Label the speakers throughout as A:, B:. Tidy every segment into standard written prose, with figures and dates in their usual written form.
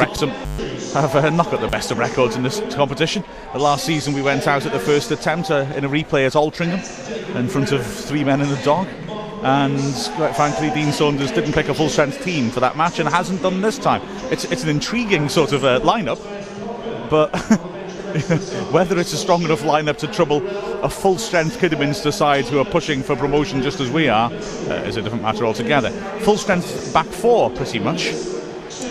A: Wrexham have not got the best of records in this competition. The last season we went out at the first attempt in a replay at Altrincham in front of 3 men and a dog, and quite frankly Dean Saunders didn't pick a full strength team for that match and hasn't done this time. It's an intriguing sort of lineup, but whether it's a strong enough lineup to trouble a full strength Kidderminster side who are pushing for promotion just as we are is a different matter altogether. Full strength back four pretty much,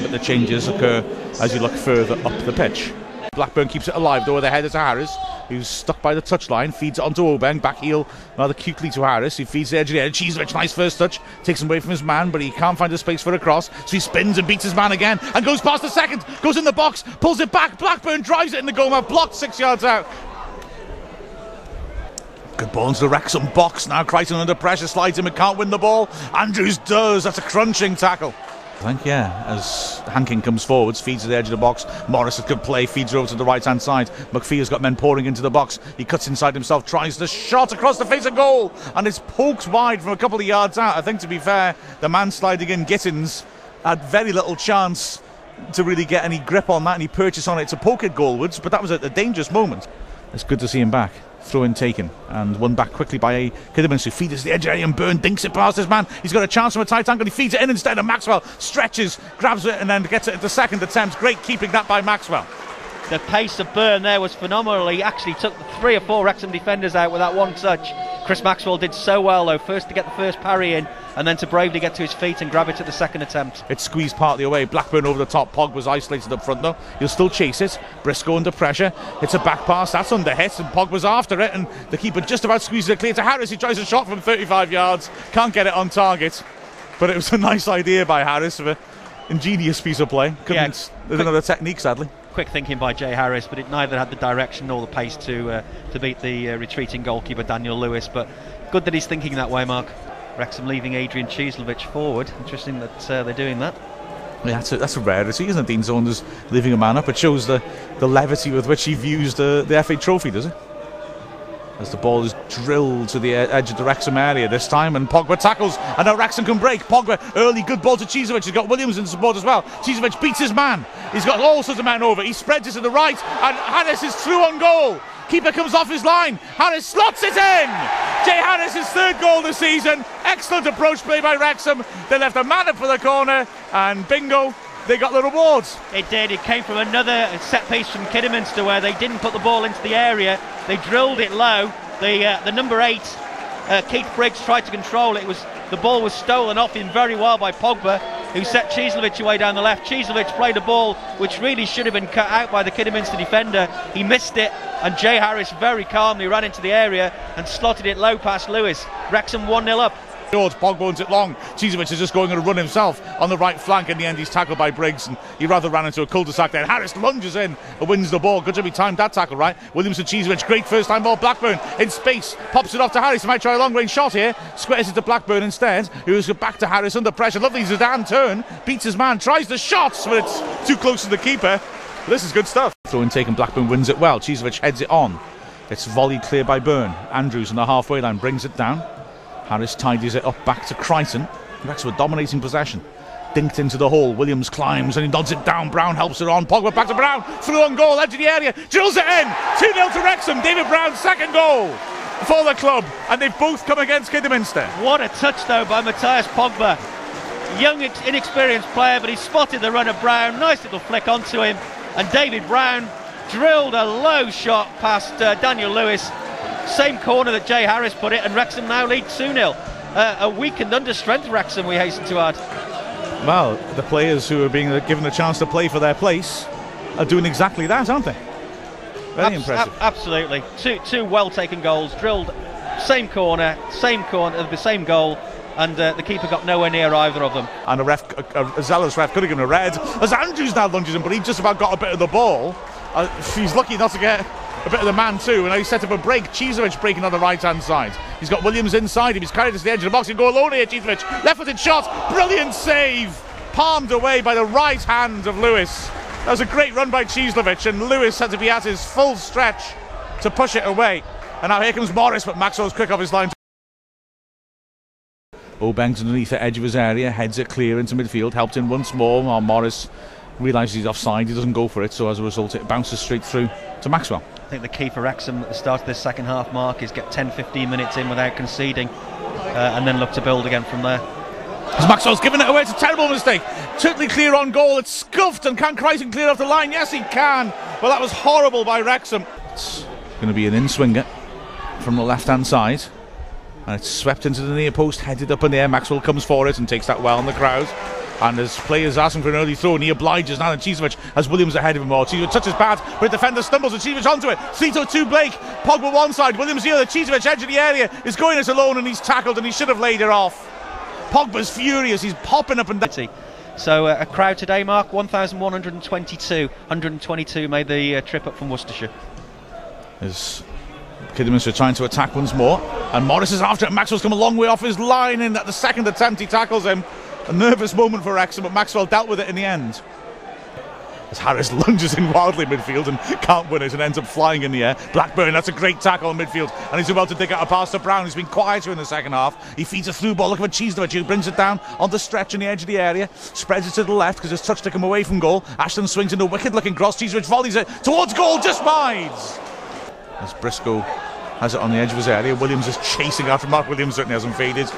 A: but the changes occur as you look further up the pitch. Blackburn keeps it alive though with a header to Harris, who's stuck by the touchline, feeds it onto Obeng, back heel rather cutely to Harris, who feeds the edge of the area. Cheesevic, nice first touch, takes him away from his man, but he can't find a space for a cross, so he spins and beats his man again, and goes past the second, goes in the box, pulls it back, Blackburn drives it in the goal mouth, blocked 6 yards out. Good ball into the Wrexham box, now Crichton under pressure, slides him and can't win the ball. Andrews does, that's a crunching tackle. I think, yeah, as Hankin comes forwards, feeds to the edge of the box. Morris has good play, feeds over to the right hand side. McPhee has got men pouring into the box. He cuts inside himself, tries the shot across the face of goal, and it's poked wide from a couple of yards out. I think, to be fair, the man sliding in, Gittins, had very little chance to really get any grip on that, any purchase on it to poke it goalwards, but that was a dangerous moment. It's good to see him back. Throw in taken and won back quickly by Kidderminster, who feeds it to the edge area and Byrne dinks it past his man. He's got a chance from a tight angle, he feeds it in instead, and Maxwell stretches, grabs it and then gets it at the second attempt. Great keeping that by Maxwell.
B: The pace of Byrne there was phenomenal. He actually took 3 or 4 Wrexham defenders out with that one touch. Chris Maxwell did so well though, first to get the first parry in and then to bravely get to his feet and grab it at the second attempt.
A: It's squeezed partly away, Blackburn over the top. Pog was isolated up front though, he'll still chase it. Briscoe under pressure, it's a back pass, that's under hit, and Pog was after it, and the keeper just about squeezes it clear to Harris. He tries a shot from 35 yards, can't get it on target, but it was a nice idea by Harris, of an ingenious piece of play. There's another technique sadly.
B: Quick thinking by Jay Harris, but it neither had the direction nor the pace to beat the retreating goalkeeper Daniel Lewis. But good that he's thinking that way, Mark. Wrexham leaving Adrian Cheeslevich forward. Interesting that they're doing that.
A: Yeah, that's a rarity, isn't it? Dean Saunders leaving a man up. It shows the levity with which he views the FA Trophy, does it? As the ball is drilled to the edge of the Wrexham area this time, and Pogba tackles, and now Wrexham can break. Pogba, early good ball to Cheesevic. He's got Williams in support as well. Cheesevic beats his man. He's got all sorts of men over. He spreads it to the right, and Harris is through on goal. Keeper comes off his line. Harris slots it in. Jay Harris' 3rd goal this season. Excellent approach play by Wrexham. They left a man up for the corner, and bingo, they got the rewards.
B: It did. It came from another set piece from Kidderminster where they didn't put the ball into the area. They drilled it low. The number 8, Keith Briggs, tried to control it. The ball was stolen off him very well by Pogba, who set Cheeslevich away down the left. Cheeslevich played a ball which really should have been cut out by the Kidderminster defender. He missed it, and Jay Harris very calmly ran into the area and slotted it low past Lewis. Wrexham 1-0 up.
A: Pog owns it long. Cheesevic is just going on a run himself on the right flank. In the end, he's tackled by Briggs, and he rather ran into a cul-de-sac there. Harris lunges in and wins the ball. Good job he timed that tackle right. Williams and Cheesevic, great first time ball. Blackburn in space, pops it off to Harris. He might try a long range shot here. Squares it to Blackburn instead, who's back to Harris under pressure. Lovely Zidane turn, beats his man, tries the shots, but it's too close to the keeper. This is good stuff. Throw in taken, Blackburn wins it well. Cheesevic heads it on. It's volleyed clear by Byrne. Andrews on the halfway line brings it down. Harris tidies it up back to Crichton. Wrexham with dominating possession. Dinked into the hole. Williams climbs and he nods it down. Brown helps it on. Pogba back to Brown. Through on goal, edge of the area. Drills it in. 2-0 to Wrexham. David Brown's 2nd goal for the club. And they've both come against Kidderminster.
B: What a touch though by Matthias Pogba. Young, inexperienced player, but he spotted the run of Brown. Nice little flick onto him. And David Brown drilled a low shot past Daniel Lewis. Same corner that Jay Harris put it, and Wrexham now lead 2-0. A weakened under strength Wrexham, we hasten to add.
A: Well, the players who are being given a chance to play for their place are doing exactly that, aren't they? Very impressive.
B: Absolutely. Two well taken goals, drilled same corner, the same goal, and the keeper got nowhere near either of them. And
A: a zealous ref could have given a red, as Andrews now lunges him, but he just about got a bit of the ball. He's lucky not to get a bit of the man too, and now he's set up a break. Cheesevic breaking on the right hand side. He's got Williams inside him, he's carried it to the edge of the box. He'll go alone here, Cheesevic. Left footed shot, brilliant save, palmed away by the right hand of Lewis. That was a great run by Cheesevic, and Lewis had to be at his full stretch to push it away. And now here comes Morris, but Maxwell's quick off his line. Obeng's underneath the edge of his area, heads it clear into midfield, helped in once more while Morris realises he's offside, he doesn't go for it, so as a result it bounces straight through to Maxwell.
B: I think the key for Wrexham at the start of this second half, Mark, is get 10-15 minutes in without conceding, and then look to build again from there.
A: As Maxwell's given it away, it's a terrible mistake. Totally clear on goal, it's scuffed, and can Crichton clear off the line? Yes, he can. Well, that was horrible by Wrexham. It's going to be an in-swinger from the left-hand side, and it's swept into the near post, headed up in the air. Maxwell comes for it and takes that well in the crowd. And as players asking for an early throw, and he obliges now, and Chizovic has Williams ahead of him. Chizovic touches bad, but the defender stumbles, and Chizovic onto it. 3-2 Blake, Pogba one side, Williams the other. Chizovic edge of the area is going it alone, and he's tackled, and he should have laid it off. Pogba's furious, he's popping up and down.
B: So a crowd today, Mark, 1,122. 122 made the trip up from Worcestershire.
A: As Kidderminster trying to attack once more, and Morris is after it. Maxwell's come a long way off his line, and at the second attempt he tackles him. A nervous moment for Wrexham, but Maxwell dealt with it in the end. As Harris lunges in wildly midfield and can't win it and ends up flying in the air. Blackburn, that's a great tackle in midfield, and he's about to dig out a pass to Brown. He's been quieter in the second half. He feeds a through ball, looking for Chizovic, who brings it down on the stretch on the edge of the area, spreads it to the left because his touch took him away from goal. Ashton swings into a wicked looking cross. Chizovic volleys it towards goal, just wide. As Briscoe has it on the edge of his area, Williams is chasing after Mark Williams, certainly hasn't faded.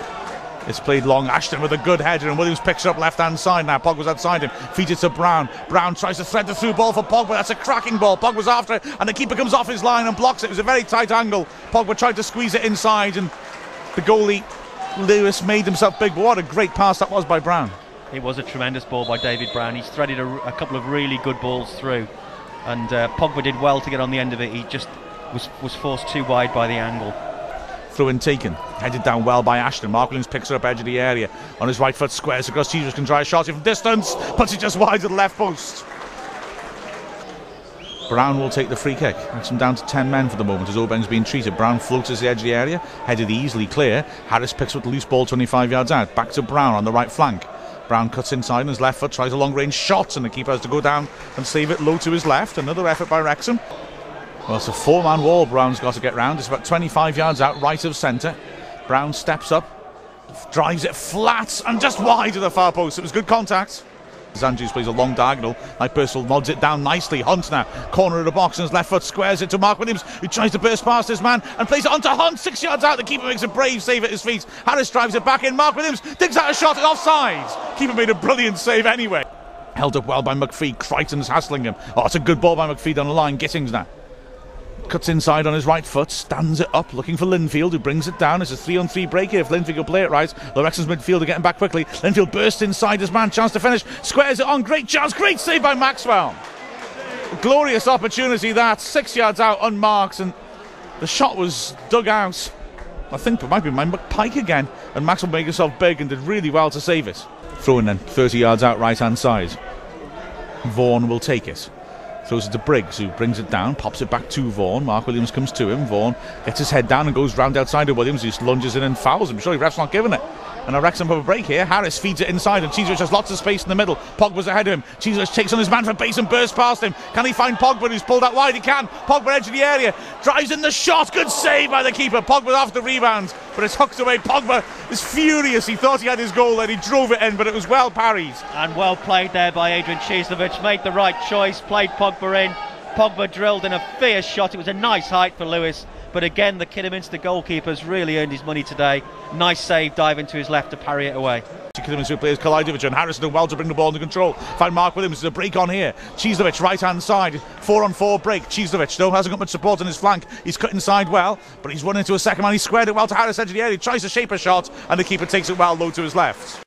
A: It's played long, Ashton with a good header, and Williams picks it up left hand side now. Pogba's outside him, feeds it to Brown. Brown tries to thread the through ball for Pogba. That's a cracking ball. Pogba's after it, and the keeper comes off his line and blocks it. It was a very tight angle. Pogba tried to squeeze it inside, and the goalie Lewis made himself big. But what a great pass that was by Brown.
B: It was a tremendous ball by David Brown. He's threaded a couple of really good balls through, and Pogba did well to get on the end of it. He just was forced too wide by the angle.
A: Through and taken, headed down well by Ashton. Mark Williams picks it up edge of the area on his right foot, squares across. Chizovic can try a shot from distance, puts it just wide to the left post. Brown will take the free kick. That's him down to 10 men for the moment as Obeng's being treated. Brown floats to the edge of the area, headed easily clear. Harris picks up the loose ball 25 yards out. Back to Brown on the right flank. Brown cuts inside on his left foot, tries a long range shot, and the keeper has to go down and save it low to his left. Another effort by Wrexham. Well, it's a four-man wall Brown's got to get round. It's about 25 yards out, right of centre. Brown steps up, drives it flat and just wide of the far post. It was good contact. Andrews plays a long diagonal. Like Burstall nods it down nicely. Hunt now, corner of the box, and his left foot squares it to Mark Williams, who tries to burst past his man and plays it onto Hunt. 6 yards out, the keeper makes a brave save at his feet. Harris drives it back in. Mark Williams digs out a shot at offside. Keeper made a brilliant save anyway. Held up well by McPhee. Crichton's hassling him. Oh, it's a good ball by McPhee down the line. Gittings now cuts inside on his right foot, stands it up, looking for Linfield, who brings it down. It's a 3-on-3 break here if Linfield will play it right. The Wrexham's midfield are getting back quickly. Linfield bursts inside his man, chance to finish, squares it on, great chance, great save by Maxwell. Glorious opportunity that, 6 yards out unmarked, and the shot was dug out. I think it might be Pike again, and Maxwell made himself big and did really well to save it. Throw in then, 30 yards out right hand side. Vaughan will take it. Throws it to Briggs, who brings it down, pops it back to Vaughan. Mark Williams comes to him. Vaughan gets his head down and goes round outside of Williams, who lunges in and fouls him. Surely ref's not giving it. And a Wrexham have a break here. Harris feeds it inside, and Chizovic has lots of space in the middle. Pogba's ahead of him. Chizovic takes on his man for base and bursts past him. Can he find Pogba, who's pulled out wide? He can. Pogba edge of the area, drives in the shot. Good save by the keeper. Pogba off the rebound, but it's hooked away. Pogba is furious. He thought he had his goal and he drove it in, but it was well parried.
B: And well played there by Adrian Chizovic. Made the right choice, played Pogba in. Pogba drilled in a fierce shot. It was a nice height for Lewis, but again the Kidderminster goalkeeper's really earned his money today. Nice save, dive into his left to parry it away.
A: Kidderminster players Kalidovic and Harrison do well to bring the ball under control. Find Mark Williams. There's a break on here. Chizovic right hand side, 4-on-4 break. Chizovic though hasn't got much support on his flank. He's cut inside well, but he's run into a second man. He squared it well to Harris edge of the area. He tries to shape a shot, and the keeper takes it well low to his left.